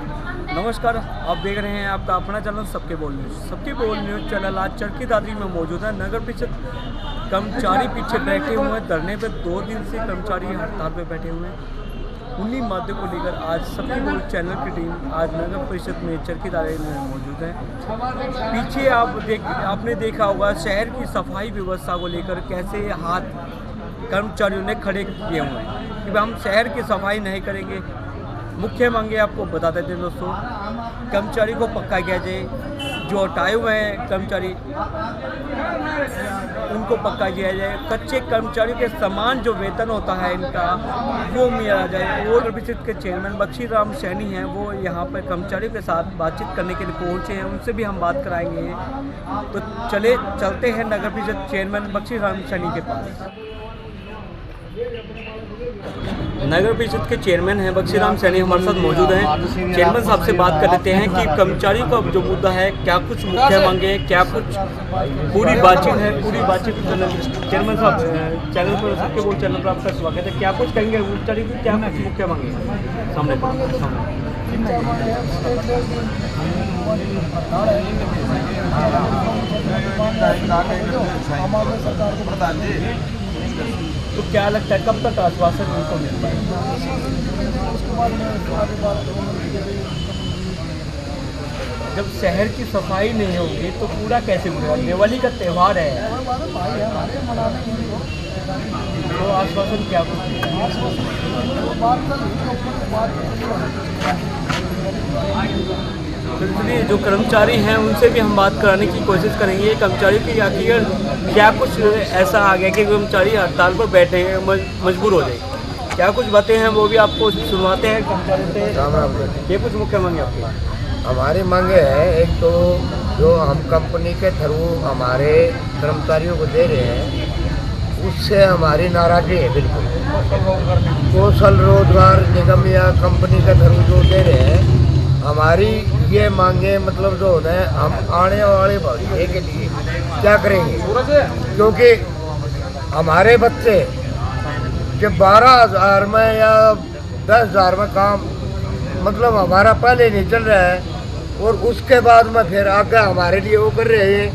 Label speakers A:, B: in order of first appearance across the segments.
A: नमस्कार, आप देख रहे हैं आपका अपना चैनल सबके बोल न्यूज़ चैनल। आज चरखी दादरी में मौजूद है। नगर परिषद कर्मचारी पीछे बैठे हुए हैं धरने पे। 2 दिन से कर्मचारी हड़ताल पे बैठे हुए हैं। उन्हीं मुद्दों को लेकर आज सबके बोल चैनल की टीम आज नगर परिषद में चरखी दादरी में मौजूद है। पीछे आपने देखा होगा शहर की सफाई व्यवस्था को लेकर कैसे हाथ कर्मचारियों ने खड़े किए हुए हैं कि हम शहर की सफाई नहीं करेंगे। मुख्य मांगे आपको बता देते हैं दोस्तों, कर्मचारी को पक्का किया जाए, जो हटाए हुए हैं कर्मचारी उनको पक्का किया जाए, कच्चे कर्मचारियों के समान जो वेतन होता है इनका वो मिला जाए। और परिषद के चेयरमैन बख्शी राम सैनी हैं, वो यहाँ पर कर्मचारियों के साथ बातचीत करने के लिए पहुँचे हैं, उनसे भी हम बात कराएंगे। तो चलते हैं नगर परिषद चेयरमैन बख्शी राम सैनी के पास। नगर परिषद के चेयरमैन हैं बख्शी राम सैनी हमारे साथ मौजूद हैं। चेयरमैन साहब से बात कर लेते हैं कि कर्मचारियों का जो मुद्दा है, क्या कुछ मुख्य मांगे हैं, क्या कुछ पूरी बातचीत है, पूरी बातचीत चेयरमैन साहब चैनल पर सबके बोल चैनल पर आपका स्वागत है। क्या कुछ कहेंगे कर्मचारियों की, क्या कुछ मुख्य मांगे सामने तो क्या लगता है कब तक आश्वासन उनको मिल पाएगा? जब शहर की सफाई नहीं होगी तो पूरा कैसे मिलेगा? दिवाली का त्यौहार है तो आश्वासन क्या कुछ तो इसलिए जो कर्मचारी हैं उनसे भी हम बात कराने की कोशिश करेंगे। कर्मचारियों की आखिर क्या कुछ ऐसा आ गया कि कर्मचारी हड़ताल पर बैठे हैं, मजबूर हो जाए, क्या कुछ बातें हैं वो भी आपको सुनवाते हैं कर्मचारी से। ये कुछ मुख्य मांगे आपकी?
B: हमारी मांगे है, एक तो जो हम कंपनी के थ्रू हमारे कर्मचारियों को दे रहे हैं उससे हमारी नाराज़गी है बिल्कुल। कौशल रोजगार निगम या कंपनी के थ्रू जो दे रहे हैं, हमारी ये मांगे मतलब जो होता है, हम आने वाले भविष्य के लिए क्या करेंगे, क्योंकि हमारे बच्चे जब 12,000 में या 10,000 में काम मतलब हमारा पहले नहीं चल रहा है और उसके बाद में फिर आगे हमारे लिए वो कर रहे हैं,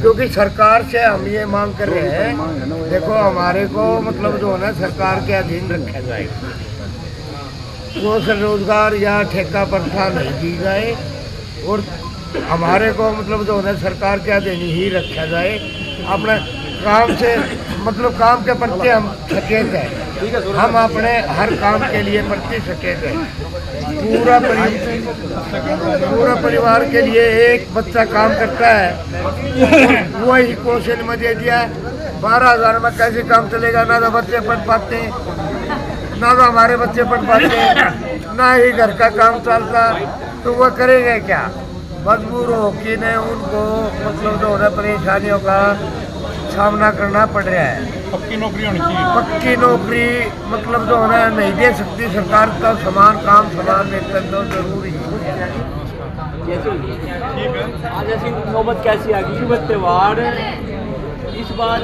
B: क्योंकि सरकार से हम ये मांग कर रहे हैं। देखो हमारे को मतलब जो है ना सरकार के अधीन रखा जाए, कौशल रोजगार या ठेका प्रथा नहीं दी जाए और हमारे को मतलब जो है सरकार के अधीन ही रखा जाए। अपने काम से मतलब काम के प्रति हम सचेत हैं, हम अपने हर काम के लिए प्रति सचेत हैं। पूरा परिवार के लिए एक बच्चा काम करता है, वही कौशल में दे दिया। 12,000 में कैसे काम चलेगा? ना तो बच्चे पढ़ पाते हैं, ना तो हमारे बच्चे पढ़ पाते हैं, ना ही घर का काम चलता, तो वह करेंगे क्या? मजबूर हो कि नहीं उनको मतलब जो है परेशानियों का सामना करना पड़ रहा है।
C: पक्की नौकरी होनी चाहिए।
B: पक्की नौकरी मतलब जो है नहीं दे सकती सरकार, का समान काम समान वेतन तो जरूरी है।
A: आज ऐसी नौबत कैसी आ गई? त्यौहार इस बार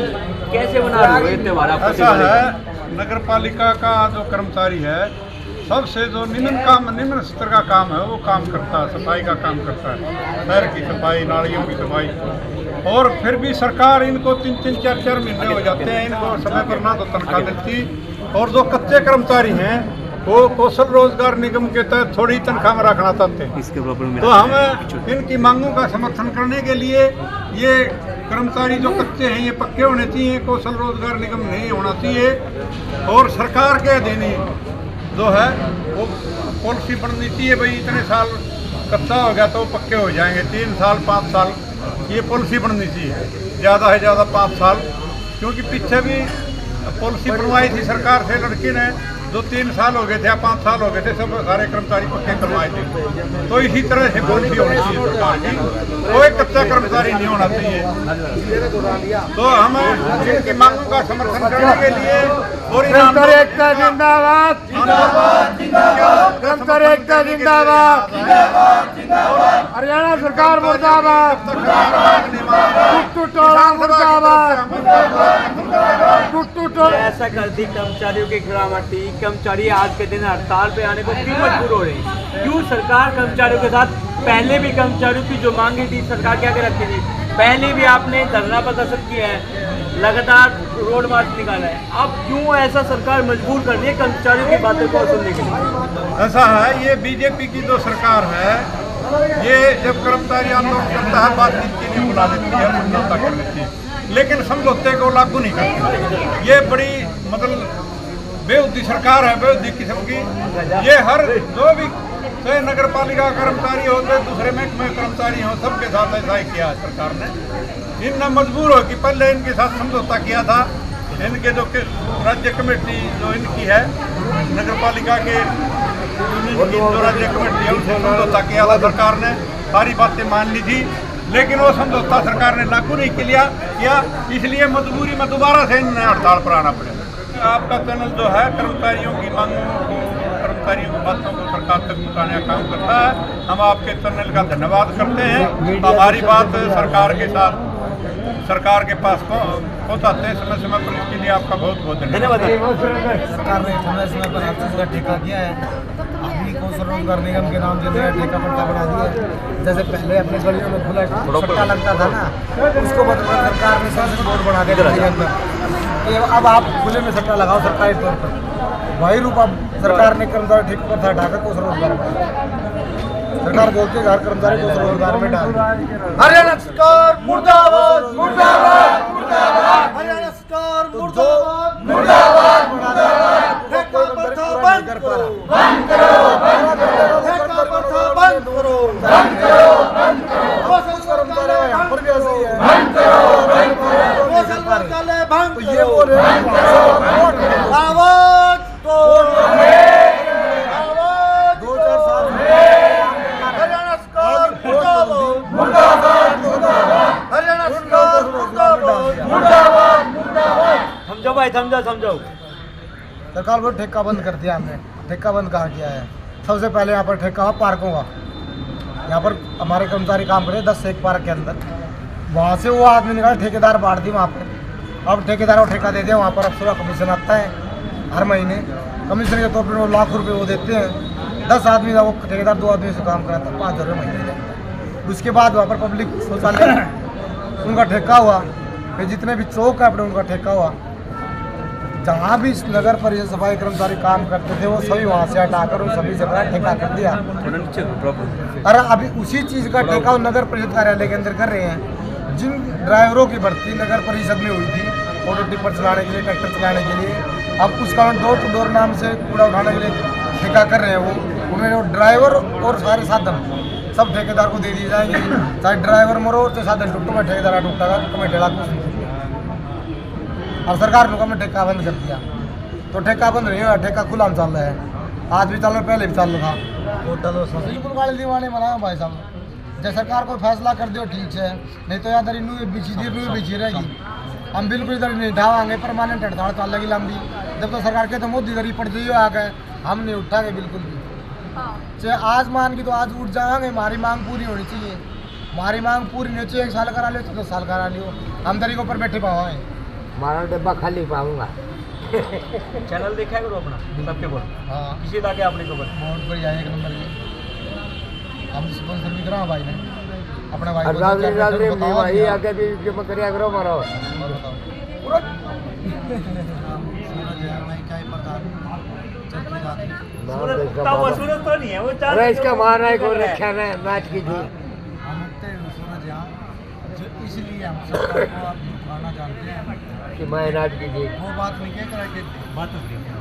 A: कैसे मना रहे हो त्यौहार?
C: ऐसा है, नगर पालिका का जो कर्मचारी है सबसे जो निम्न स्तर का काम है वो काम करता है, सफाई का काम करता है, शहर की सफाई, नालियों की सफाई। और फिर भी सरकार इनको 3-3, 4-4 महीने हो जाते हैं, इनको समय पर ना तो तनख्वाह मिलती। और जो कच्चे कर्मचारी हैं वो कौशल रोजगार निगम के तहत थोड़ी तनख्वाह में रखना चाहते हैं। तो हम इनकी मांगों का समर्थन करने के लिए ये कर्मचारी जो कच्चे हैं ये पक्के होने चाहिए, कौशल रोजगार निगम नहीं होना चाहिए और सरकार के अधीन जो है वो पॉलिसी बननी चाहिए। भाई इतने साल कच्चा हो गया तो वो पक्के हो जाएंगे, 3 साल 5 साल ये पॉलिसी बननी चाहिए, ज़्यादा से ज़्यादा 5 साल। क्योंकि पीछे भी पॉलिसी बनवाई थी सरकार से लड़की ने, जो 3 साल हो गए थे या 5 साल हो गए थे, सब सारे कर्मचारी पक्के करवाए थे। तो इसी तरह से पॉलिसी होनी चाहिए सरकार की, कोई कच्चा कर्मचारी नहीं होना चाहिए। तो हम इनकी मांगों का समर्थन करने के लिए और
B: एकता जिंदाबाद, कर्मचारी एकता जिंदाबाद, हरियाणा सरकार मुर्दाबाद, टुट्टू टोला मुर्दाबाद, टुट्टू
A: आपने ऐसा कर दी कर्मचारियों की गिरावटी, कर्मचारी आज के दिन हड़ताल पे आने को क्यों मजबूर हो रहे हैं? क्यों सरकार कर्मचारियों के साथ, पहले भी कर्मचारियों की जो मांगे थी सरकार क्या क्या रखी थी, पहले भी आपने धरना प्रदर्शन किया है, लगातार रोड मार्च निकाला है, अब क्यों ऐसा सरकार मजबूर कर रही है कर्मचारियों की बातों को सुनने के लिए?
C: ऐसा है, ये बीजेपी की जो सरकार है, ये जब कर्मचारी आंदोलन करता है बातचीत के लिए बुला लेती है, समझौता कर लेती है, लेकिन समझौते को लागू नहीं करती। ये बड़ी मतलब बेहुदी सरकार है, बेहुदी किस्म की। ये हर जो भी चाहे नगर पालिका कर्मचारी हो, चाहे दूसरे महकमे कर्मचारी हो, सबके साथ ऐसा ही किया है सरकार ने। इनने मजबूर हो कि पहले इनके साथ समझौता किया था, इनके जो राज्य कमेटी जो इनकी है नगर पालिका के जो राज्य कमेटी है उनसे समझौता किया था सरकार ने, सारी बातें मान ली थी, लेकिन वो समझौता सरकार ने लागू नहीं किया, इसलिए मजबूरी में दोबारा से इन्हें हड़ताल पर आना पड़ेगा। आपका चैनल जो है कर्मचारियों की मांगों को, कर्मचारियों की बातों को सरकार तक पहुँचाने का काम करता है। हम आपके चैनल का धन्यवाद करते हैं। हमारी बात सरकार के साथ, सरकार के पास पहुँचाते हैं समय समय पर, इसके लिए आपका बहुत बहुत धन्यवाद।
D: सरकार ने समय समय पर हर चीज़ का ठेका किया है। अभी कौशल रोजगार निगम के नाम से ठेका पट्टा बना दिया है। जैसे पहले अपने गलियों में खुला सट्टा लगता था ना, उसको बदलकर सरकार ने संसद बोर्ड बना के निगम में कि अब आप खुले में सट्टा लगाओ सरकारी तौर पर। वही रूप अब सरकार ने कर्मचारी ठेके पर हटाकर कौशल रोजगार बनाया। सरकार बोलती है हर कर्मचारी को रोजगार में डाल।
B: हरियाणा सरकार मुर्दाबाद मुर्दाबाद मुर्दाबाद, हरियाणा सरकार मुर्दाबाद मुर्दाबाद मुर्दाबाद, ठेका प्रथा बंद करो बंद करो बंद करो, ठेका प्रथा बंद करो बंद करो बंद करो, कौशल कर्मचारी यहाँ पर भी ऐसे ही है, बंद करो बंद करो, कौशल कर्मचारी बंद करो, ये बोल रहे हैं आवाज तो आवाज 2-4 साल हरियाणा सरकार मुर्दाबाद मुर्दाबाद मुर्दाबाद, हरियाणा सरकार मुर्दाबाद मुर्दाबाद मुर्दाबाद।
A: समझो भाई, समझो।
D: सरकार को ठेका बंद कर दिया हमने। ठेका बंद कहाँ किया है? सबसे पहले यहाँ पर ठेका हुआ पार्कों का। यहाँ पर हमारे कर्मचारी काम करे 10 से 1 पार्क के अंदर, वहाँ से वो आदमी निकाले, ठेकेदार बांट दी वहाँ पर। अब ठेकेदार को ठेका दे दिया, वहाँ पर अफसर का कमीशन आता है हर महीने, कमीशन के तौर पर वो लाख रुपये वो देते हैं। 10 आदमी का वो ठेकेदार 2 आदमी से काम कराता है, 5,000 रुपये महीने देता है। उसके बाद वहाँ पर पब्लिक शौचालय उनका ठेका हुआ, फिर जितने भी चौक है अपने उनका ठेका हुआ। जहाँ भी नगर परिषद सफाई कर्मचारी काम करते थे वो सभी वहाँ से हटाकर उन सभी से ठेका कर दिया। अरे अभी उसी चीज़ का ठेका नगर परिषद कार्यालय के अंदर कर रहे हैं। जिन ड्राइवरों की भर्ती नगर परिषद में हुई थी ऑटो टिप्पर चलाने के लिए, ट्रैक्टर चलाने के लिए, अब उसका डोर टू डोर नाम से कूड़ा उठाने के लिए ठेका कर रहे हैं। वो उन्हें वो ड्राइवर और सारे साधन सब ठेकेदार को दे दिए जाएंगे। चाहे ड्राइवर मरो चाहे साधन टूटो, में ठेकेदार टूटेगा कमेटी कुछ। और सरकार ने हमें ठेका बंद कर दिया, तो ठेका बंद नहीं हुआ, ठेका खुला में चल रहा है। आज भी चल रहा है, पहले भी चल रहा था। बिल्कुल गाड़ी दीवाने बनाया भाई साहब। जब सरकार को फैसला कर दियो ठीक है, नहीं तो यार नू बिछी रहेगी। हम बिल्कुल इधर नहीं ढावाएंगे, परमानेंट हड़ताल चलेगी लंबी। जब तो सरकार के तो मोदी दरी पड़ जाइए आ गए, हम नहीं उठाएंगे बिल्कुल भी। चाहे आज मान की तो आज उठ जाएंगे, हमारी मांग पूरी होनी चाहिए। हमारी मांग पूरी नहीं चाहिए, 1 साल करा लियो तो 10 साल करा लियो, हम दरी के ऊपर बैठे पाओगे।
B: हमारा डब्बा खाली पाऊंगा।
A: चैनल देखा है अपना सबके बोल।
D: हाँ,
A: किसी लाके आपने खबर
D: बहुत बढ़िया 1 नंबर की। हम स्पॉन्सर भी करा भाई ने अपने भाई को।
B: भाई आगे भी जमा करिया करो मारो।
A: सूरज तो नहीं है वो,
B: अरे इसका मारना है कोई रखा ना मैच की थी।
D: हम सूरज यहाँ जो इसलिए हम सरकार को आप दिखाना चाहते हैं
B: कि मैं नाच की थी।
D: वो बात नहीं कह रहा कि बात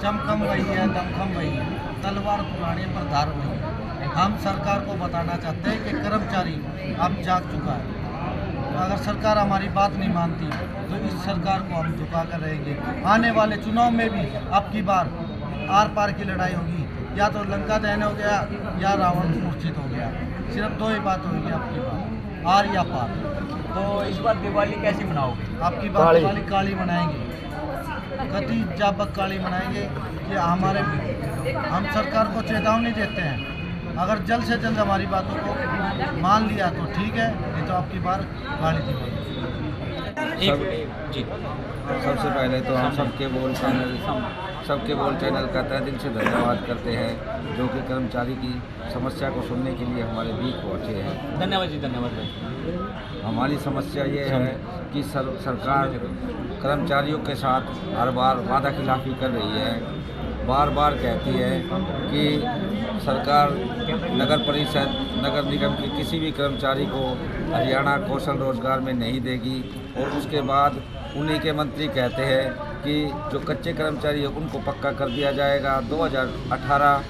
D: चमकम वही है, दमखम वही है, तलवार पुराने पर धार वही है। हम सरकार को बताना चाहते हैं कि कर्मचारी अब जाग चुका है। अगर सरकार हमारी बात नहीं मानती तो इस सरकार को हम झुका कर रहेंगे। आने वाले चुनाव में भी अब की बार आर पार की लड़ाई होगी, या तो लंका दहन हो गया या रावण मूर्छित हो गया। सिर्फ 2 ही बात होगी आपकी बार, आर या पार।
A: तो इस बार दिवाली कैसी मनाओगे?
D: आपकी बात दिवाली काली मनाएंगे, कति जाबक काली मनाएंगे कि हम सरकार को चेतावनी देते हैं। अगर जल्द से जल्द हमारी बातों को मान लिया तो ठीक है, नहीं तो आपकी बार काली दिवाली।
A: जी
E: सबसे पहले तो हम सबके बोल चैनल का तहे दिल से धन्यवाद करते हैं, जो कि कर्मचारी की समस्या को सुनने के लिए हमारे बीच पहुँचे हैं।
A: धन्यवाद जी, धन्यवाद भाई।
E: हमारी समस्या ये है कि सरकार कर्मचारियों के साथ हर बार वादा खिलाफी कर रही है, बार बार कहती है कि सरकार नगर परिषद नगर निगम के किसी भी कर्मचारी को हरियाणा कौशल रोजगार में नहीं देगी, और उसके बाद उन्हीं के मंत्री कहते हैं कि जो कच्चे कर्मचारी है उनको पक्का कर दिया जाएगा। 2018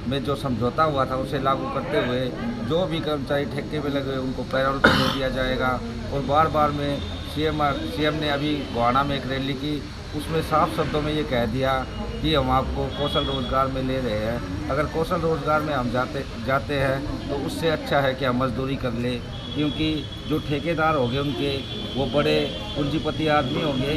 E: में जो समझौता हुआ था उसे लागू करते हुए जो भी कर्मचारी ठेके में लगे हुए उनको पैरोल पर दे दिया जाएगा। और बार बार में सीएम ने अभी गोहाना में एक रैली की, उसमें साफ शब्दों में ये कह दिया कि हम आपको कौशल रोजगार में ले रहे हैं। अगर कौशल रोजगार में हम जाते हैं तो उससे अच्छा है कि हम मजदूरी कर ले, क्योंकि जो ठेकेदार होंगे उनके वो बड़े पूंजीपति आदमी होंगे